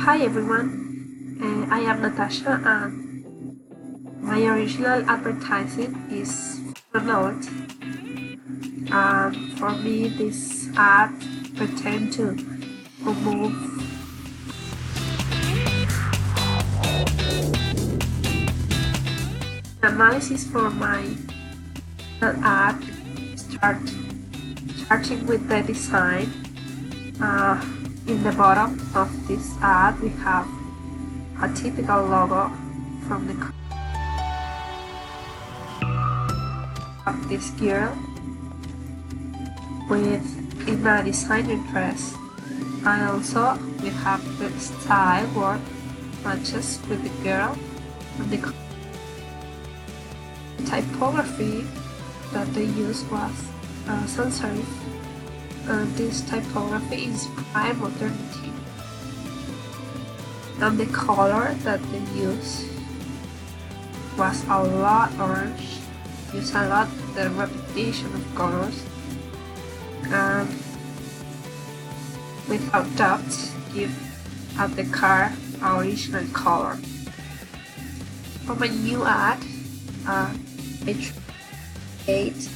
Hi everyone, I am Natasha and my original advertising is Renault. For me this ad pretend to remove analysis for my ad starting with the design. In the bottom of this ad we have a typical logo from the of this girl with in a designer dress, and also we have the style work matches with the girl and the typography that they used was sans serif. This typography is prime modernity, and the color that they used was a lot orange, use a lot the repetition of colors, and without doubt give the car our original color. For my new ad, I create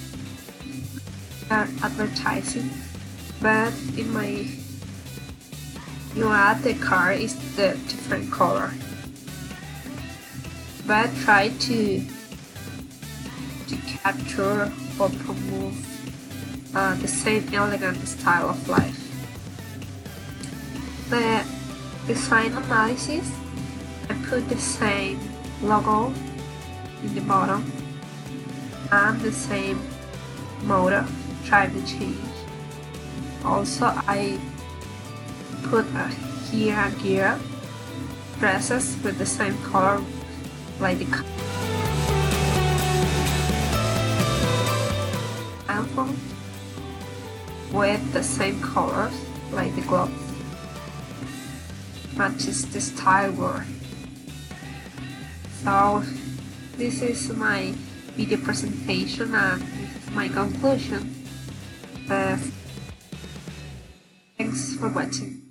advertising, but in my new ad the car is the different color, but try to capture or promote the same elegant style of life. The design analysis, I put the same logo in the bottom and the same motor, try to change. Also I put here a gear dresses with the same color like the iPhone with the same colors like the gloves, matches the style word. So this is my video presentation and this is my conclusion. Thanks for watching.